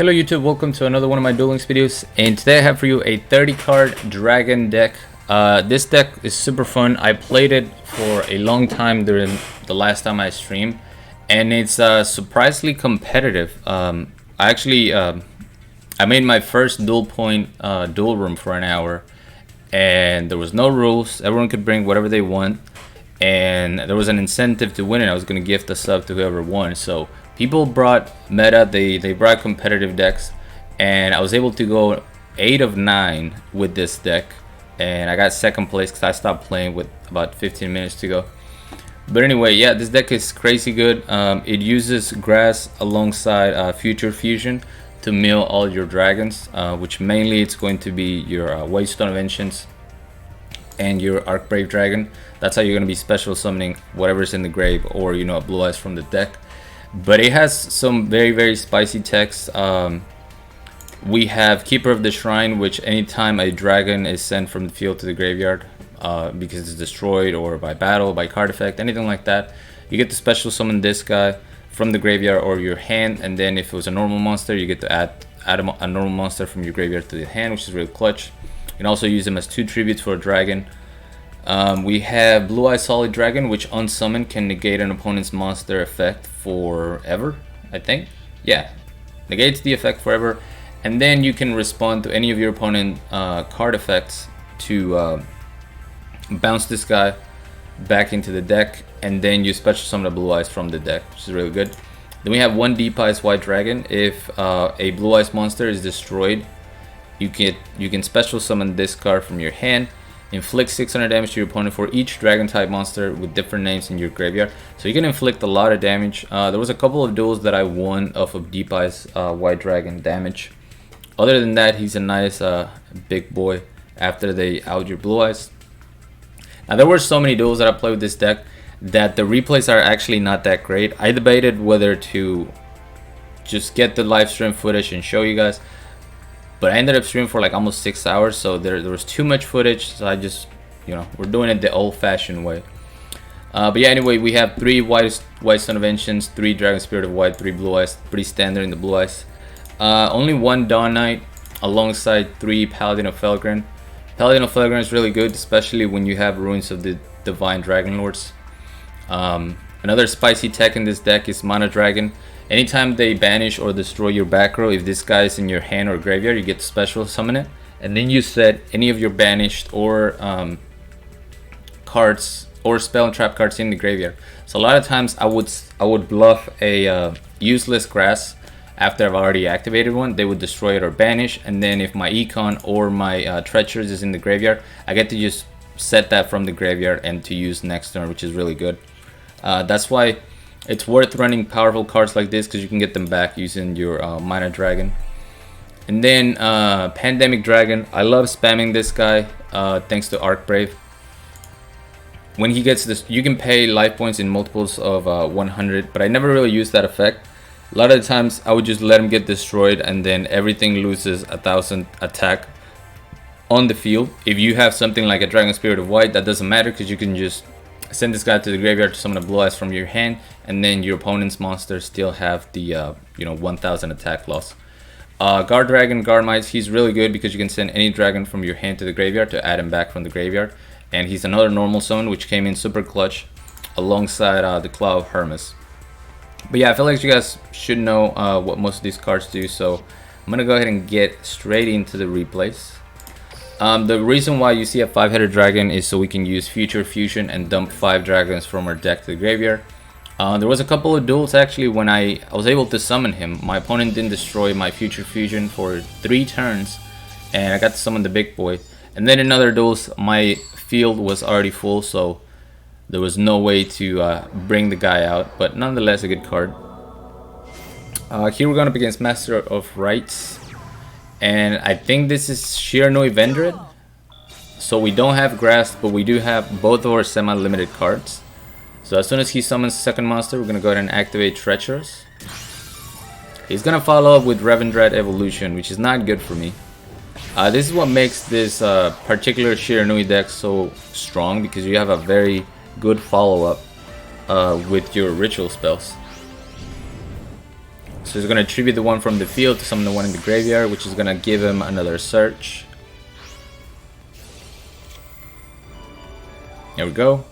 Hello YouTube, welcome to another one of my Duel Links videos, and today I have for you a 30 card dragon deck. This deck is super fun. I played it for a long time during the last time I streamed, and it's surprisingly competitive. I made my first duel point duel room for an hour, and there was no rules. Everyone could bring whatever they want, and there was an incentive to win it. I was going to gift a sub to whoever won, so people brought meta, they brought competitive decks, and I was able to go 8 of 9 with this deck, and I got second place because I stopped playing with about 15 minutes to go. But anyway, yeah, this deck is crazy good. It uses grass alongside future fusion to mill all your dragons, which mainly it's going to be your Waystone of Ancients and your Archbrave Dragon. That's how you're going to be special summoning whatever's in the grave, or a Blue Eyes from the deck. But it has some very spicy text. We have Keeper of the Shrine, which anytime a dragon is sent from the field to the graveyard because it's destroyed or by battle, by card effect, anything like that, you get to special summon this guy from the graveyard or your hand, and then if it was a normal monster, you get to add a normal monster from your graveyard to the hand, which is really clutch. You can also use them as 2 tributes for a dragon. We have Blue Eye Solid Dragon, which unsummoned can negate an opponent's monster effect forever, I think. Yeah, negates the effect forever, and then you can respond to any of your opponent card effects to bounce this guy back into the deck, and then you special summon a Blue Eyes from the deck, which is really good. Then we have 1 Deep Eyes White Dragon. If a Blue Eyes monster is destroyed, you can special summon this card from your hand. Inflict 600 damage to your opponent for each dragon type monster with different names in your graveyard. So you can inflict a lot of damage. There was a couple of duels that I won off of Deep Eyes White Dragon damage. Other than that, he's a nice big boy after they out your Blue Eyes. Now there were so many duels that I played with this deck that the replays are actually not that great. I debated whether to just get the live stream footage and show you guys, but I ended up streaming for like almost 6 hours, so there was too much footage, so I just, we're doing it the old-fashioned way. But yeah, anyway, we have 3 Waystone of Ancients, 3 Dragon Spirit of White, 3 Blue Eyes, pretty standard in the Blue Eyes. Only 1 Dawn Knight alongside 3 Paladin of Felgren. Paladin of Felgren is really good, especially when you have Ruins of the Divine Dragon Lords. Another spicy tech in this deck is Mana Dragon. Anytime they banish or destroy your back row, if this guy is in your hand or graveyard, you get to special summon it, and then you set any of your banished or cards or spell and trap cards in the graveyard. So a lot of times I would bluff a useless grass after I've already activated one. They would destroy it or banish, and then if my Econ or my Treacherous is in the graveyard, I get to just set that from the graveyard and to use next turn, which is really good. That's why it's worth running powerful cards like this, because you can get them back using your Mana Dragon. And then Pandemic Dragon. I love spamming this guy thanks to Archbrave. When he gets this, you can pay life points in multiples of 100, but I never really use that effect. A lot of the times I would just let him get destroyed, and then everything loses 1000 attack on the field. If you have something like a Dragon Spirit of White, that doesn't matter, because you can just send this guy to the graveyard to summon a Blue Eyes from your hand, and then your opponent's monsters still have the 1000 attack loss. Guard Dragon, Guard Mites, he's really good because you can send any dragon from your hand to the graveyard to add him back from the graveyard, and he's another normal summon which came in super clutch alongside the Claw of Hermes. But yeah, I feel like you guys should know what most of these cards do, so I'm gonna go ahead and get straight into the replays. The reason why you see a 5-headed dragon is so we can use Future Fusion and dump 5 dragons from our deck to the graveyard. There was a couple of duels actually when I was able to summon him. My opponent didn't destroy my Future Fusion for 3 turns, and I got to summon the big boy. And then in other duels, my field was already full, so there was no way to bring the guy out, but nonetheless a good card. Here we're going up against Master of Rites. And I think this is Shiranui Vendread. So we don't have Grasp, but we do have both of our semi-limited cards. So as soon as he summons the second monster, we're going to go ahead and activate Treacherous. He's going to follow up with Revendreth Evolution, which is not good for me. This is what makes this particular Shiranui deck so strong, because you have a very good follow-up with your ritual spells. So he's gonna tribute the one from the field to summon the one in the graveyard, which is gonna give him another search. There we go.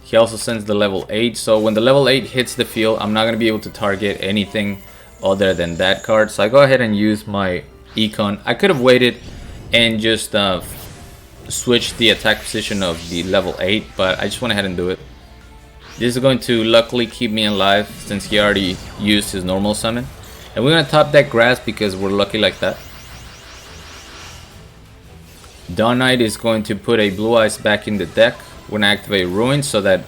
He also sends the level 8, so when the level 8 hits the field, I'm not going to be able to target anything other than that card. So I go ahead and use my Econ. I could have waited and just switched the attack position of the level 8, but I just went ahead and do it. This is going to luckily keep me alive since he already used his normal summon. And we're going to top deck Grass because we're lucky like that. Dawn Knight is going to put a Blue Eyes back in the deck. We're going to activate Ruin so that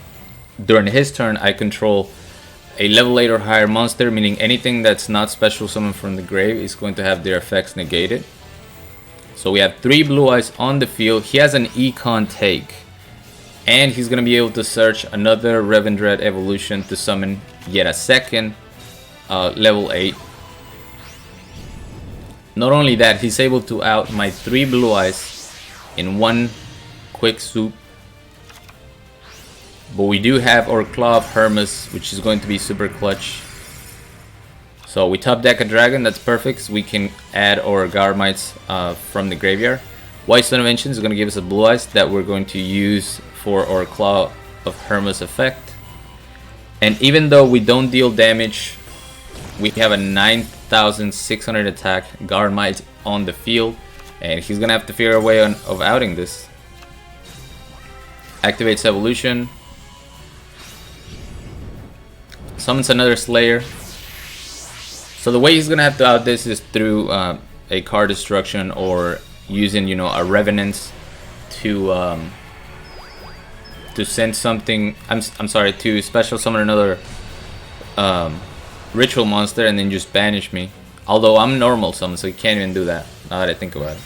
during his turn I control a level 8 or higher monster, meaning anything that's not special summoned from the grave is going to have their effects negated. So we have 3 Blue Eyes on the field. He has an Econ take, and he's going to be able to search another Revendred evolution to summon yet a second level 8. Not only that, he's able to out my 3 Blue Eyes in one quick swoop. But we do have our Claw of Hermes, which is going to be super clutch. So we top deck a dragon, that's perfect. So we can add our Garmites from the graveyard. White Stone Invention is going to give us a Blue Eyes that we're going to use for our Claw of Hermes effect. And even though we don't deal damage, we have a 9,600 attack Garmite on the field. And he's going to have to figure a way of outing this. Activates Evolution. Summons another Slayer. So the way he's gonna have to out this is through a card destruction or using, you know, a Revenance to send something. I'm sorry, to special summon another ritual monster and then just banish me. Although I'm normal summon, so he can't even do that. Now that I think about it.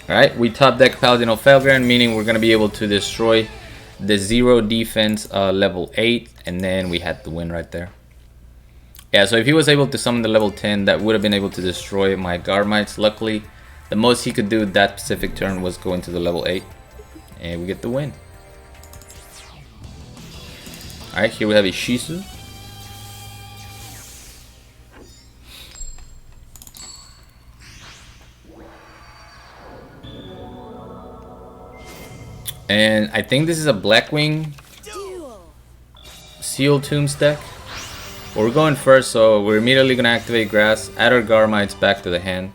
All right, we top deck Paladin of Felgren, meaning we're gonna be able to destroy the 0 defense level 8, and then we had the win right there. Yeah, so if he was able to summon the level 10, that would have been able to destroy my Garmites. Luckily, the most he could do that specific turn was go into the level 8, and we get the win. Alright, here we have Ishizu. And I think this is a Blackwing Seal Tombs deck. We're going first, so we're immediately going to activate Grass, add our Garmites back to the hand.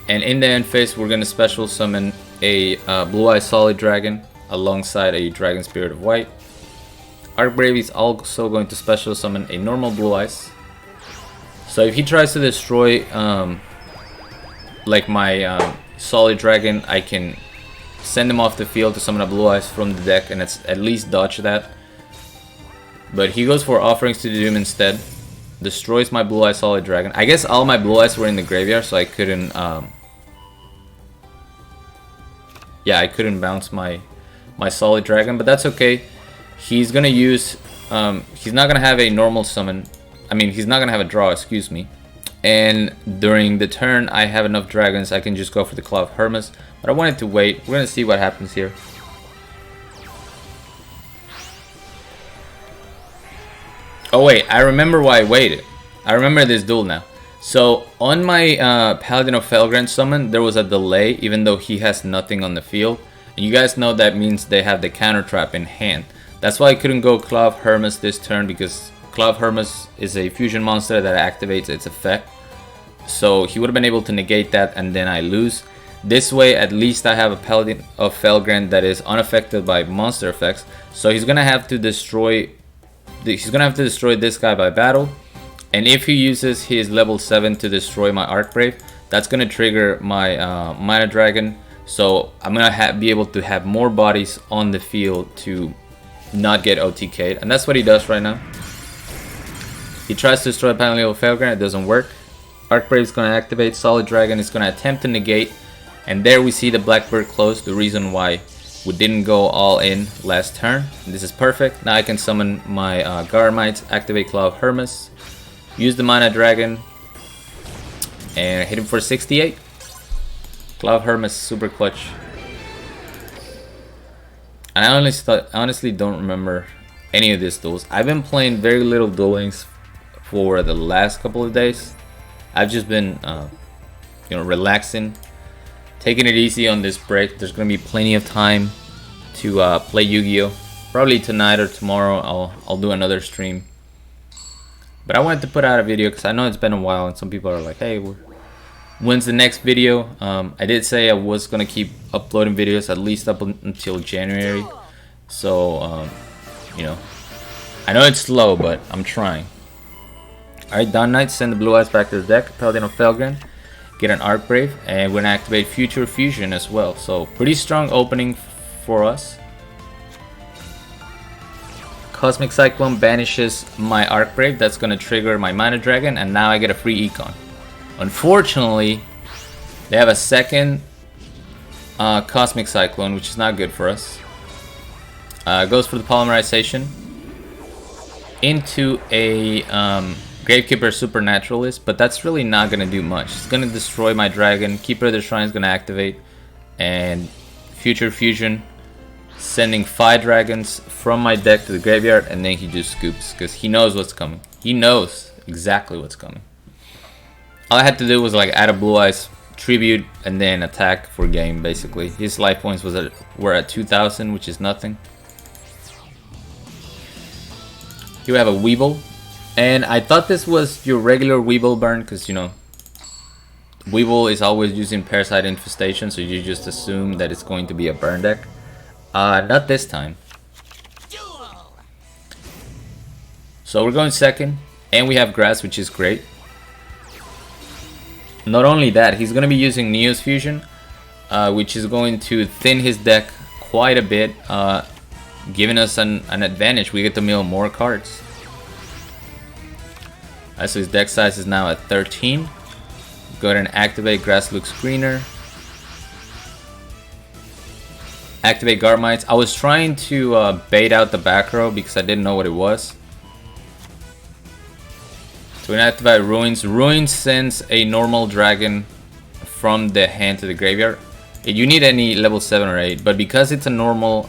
And in the end phase, we're going to special summon a Blue Eye Solid Dragon alongside a Dragon Spirit of White. Archbrave is also going to special summon a normal Blue Eyes. So if he tries to destroy like my Solid Dragon, I can send him off the field to summon a Blue Eyes from the deck, and it's at least dodge that. But he goes for Offerings to the Doom instead. Destroys my Blue Eye Solid Dragon. I guess all my Blue Eyes were in the graveyard, so I couldn't yeah, I couldn't bounce my Solid Dragon, but that's okay. He's gonna use he's not gonna have a normal summon. I mean, he's not gonna have a draw, excuse me. And during the turn I have enough dragons, I can just go for the Claw of Hermes. But I wanted to wait. We're gonna see what happens here. Oh wait, I remember why I waited. I remember this duel now. So on my Paladin of Felgren summon, there was a delay even though he has nothing on the field. And you guys know that means they have the counter trap in hand. That's why I couldn't go Claw of Hermes this turn, because Claw of Hermes is a fusion monster that activates its effect. So he would have been able to negate that and then I lose. This way at least I have a Paladin of Felgren that is unaffected by monster effects. So he's gonna have to destroy this guy by battle. And if he uses his level 7 to destroy my Archbrave, that's gonna trigger my Mana Dragon. So I'm gonna be able to have more bodies on the field to not get OTK'd. And that's what he does right now. He tries to destroy Paladin of Felgren, it doesn't work. Archbrave is gonna activate, Solid Dragon is gonna attempt to negate. And there we see the Blackbird close, the reason why we didn't go all in last turn. This is perfect. Now I can summon my Garmites, activate Claw of Hermes, use the Mana Dragon, and hit him for 68. Claw of Hermes, super clutch. And I honestly don't remember any of these duels. I've been playing very little Duel Links for the last couple of days. I've just been, you know, relaxing, taking it easy on this break. There's gonna be plenty of time to play Yu-Gi-Oh! Probably tonight or tomorrow. I'll do another stream. But I wanted to put out a video because I know it's been a while, and some people are like, "Hey, when's the next video?" I did say I was gonna keep uploading videos at least up until January. So, you know, I know it's slow, but I'm trying. Alright, Dawn Knight, send the Blue Eyes back to the deck. Paladin of Felgren, get an Arc Brave, and we're gonna activate Future Fusion as well. So, pretty strong opening for us. Cosmic Cyclone banishes my Arc Brave. That's gonna trigger my Mana Dragon, and now I get a free Econ. Unfortunately, they have a second Cosmic Cyclone, which is not good for us. Goes for the Polymerization into a Gravekeeper Supernaturalist, but that's really not going to do much. It's going to destroy my dragon. Keeper of the Shrine is going to activate, and Future Fusion, sending 5 dragons from my deck to the graveyard, and then he just scoops because he knows what's coming. He knows exactly what's coming. All I had to do was like add a Blue Eyes tribute and then attack for game. Basically, his life points were at 2,000, which is nothing. You have a Weeble, and I thought this was your regular Weeble burn because, you know, Weeble is always using Parasite Infestation, so you just assume that it's going to be a burn deck. Not this time. So we're going second, and we have Grass, which is great. Not only that, he's going to be using Neos Fusion, which is going to thin his deck quite a bit, giving us an advantage. We get to mill more cards. Alright, so his deck size is now at 13. Go ahead and activate Grass Looks Greener. Activate Guard Mites. I was trying to bait out the back row because I didn't know what it was. So we're gonna activate Ruins. Ruins sends a normal dragon from the hand to the graveyard. You need any level 7 or 8, but because it's a normal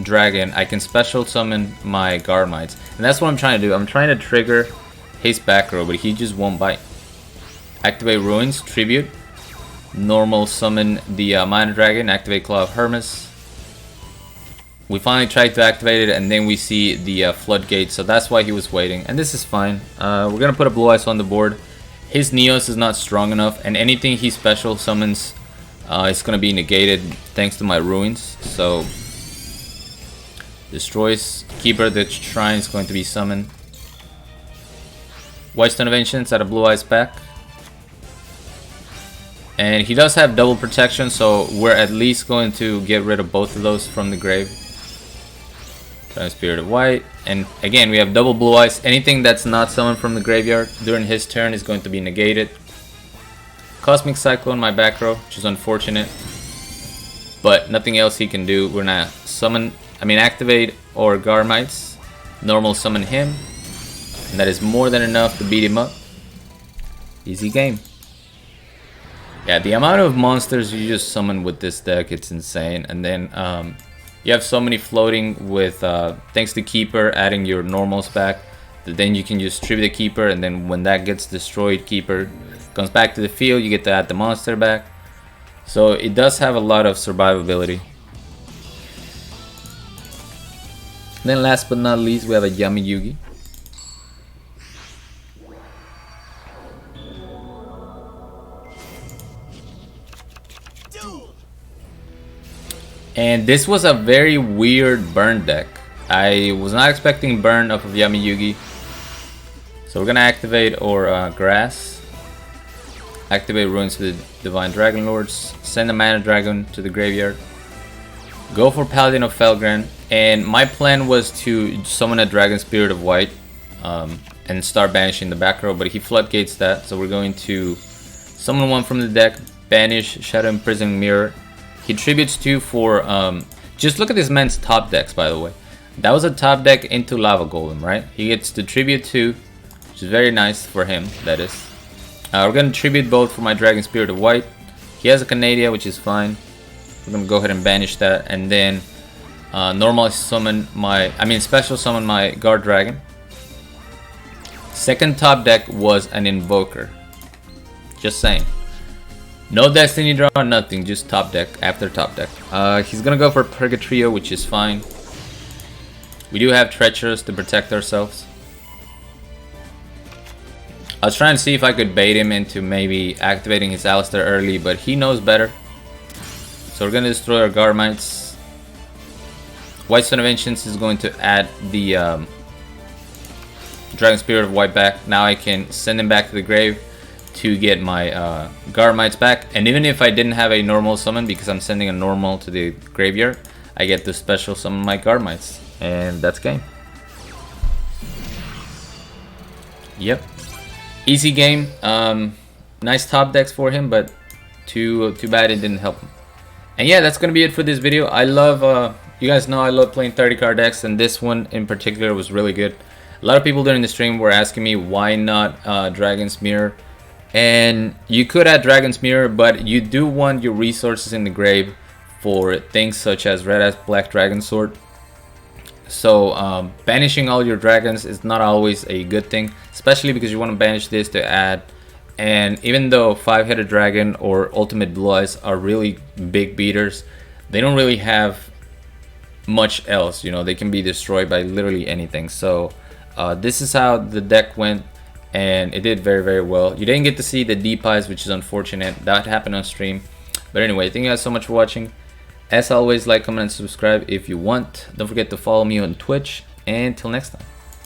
dragon, I can special summon my Guard Mites. And that's what I'm trying to do. I'm trying to trigger his back row, but he just won't bite. Activate Ruins, Tribute. Normal summon the Mana Dragon, activate Claw of Hermes. We finally tried to activate it, and then we see the Floodgate, so that's why he was waiting. And this is fine. We're going to put a Blue Eyes on the board. His Neos is not strong enough, and anything he special summons it's going to be negated thanks to my Ruins. So destroys Keeper of the Shrine is going to be summoned. Whitestone of Ancients at a Blue Eyes back. And he does have double protection, so we're at least going to get rid of both of those from the grave. Spirit of White. And again, we have double Blue Eyes. Anything that's not summoned from the graveyard during his turn is going to be negated. Cosmic Cyclone my back row, which is unfortunate, but nothing else he can do. We're gonna activate our Guard Mites, normal summon him, and that is more than enough to beat him up. Easy game. Yeah, the amount of monsters you just summon with this deck, it's insane. And then you have so many floating with, thanks to Keeper adding your normals back, that then you can just tribute the Keeper, and then when that gets destroyed, Keeper comes back to the field, you get to add the monster back. So it does have a lot of survivability. Then last but not least, we have a Yami Yugi. And this was a very weird burn deck. I was not expecting burn off of Yami Yugi. So we're gonna activate our Grass. Activate Ruins with the Divine Dragon Lords. Send a Mana Dragon to the graveyard. Go for Paladin of Felgren. And my plan was to summon a Dragon Spirit of White and start banishing the back row, but he floodgates that. So we're going to summon one from the deck, banish Shadow Imprisoning Mirror. He tributes 2 for, just look at this man's top decks, by the way. That was a top deck into Lava Golem, right? He gets to tribute 2, which is very nice for him, that is. We're going to tribute both for my Dragon Spirit of White. He has a Canadia, which is fine. We're going to go ahead and banish that, and then Normal summon my, special summon my guard dragon. Second top deck was an invoker. Just saying. No destiny draw, nothing, just top deck after top deck. He's gonna go for Purgatrio, which is fine. We do have Treacherous to protect ourselves. I was trying to see if I could bait him into maybe activating his Alistair early, but he knows better. So we're gonna destroy our Garmites. White Son of Ancients is going to add the Dragon Spirit of White back. Now I can send him back to the grave to get my Garmites back. And even if I didn't have a normal summon, because I'm sending a normal to the graveyard, I get to special summon my Garmites. And that's game. Yep. Easy game. Nice top decks for him, but too bad it didn't help him. And yeah, that's gonna be it for this video. I love, you guys know I love playing 30 card decks, and this one in particular was really good. A lot of people during the stream were asking me why not Dragon's Mirror. And you could add Dragon's Mirror, but you do want your resources in the grave for things such as Red Ass Black Dragon Sword. So banishing all your dragons is not always a good thing, especially because you want to banish this to add. And even though 5-headed dragon or ultimate blue eyes are really big beaters, they don't really have much else. You know, they can be destroyed by literally anything. So this is how the deck went, and it did very, very well. You didn't get to see the deep eyes, which is unfortunate. That happened on stream. But anyway, thank you guys so much for watching. As always, like, comment, and subscribe if you want. Don't forget to follow me on Twitch. And until next time.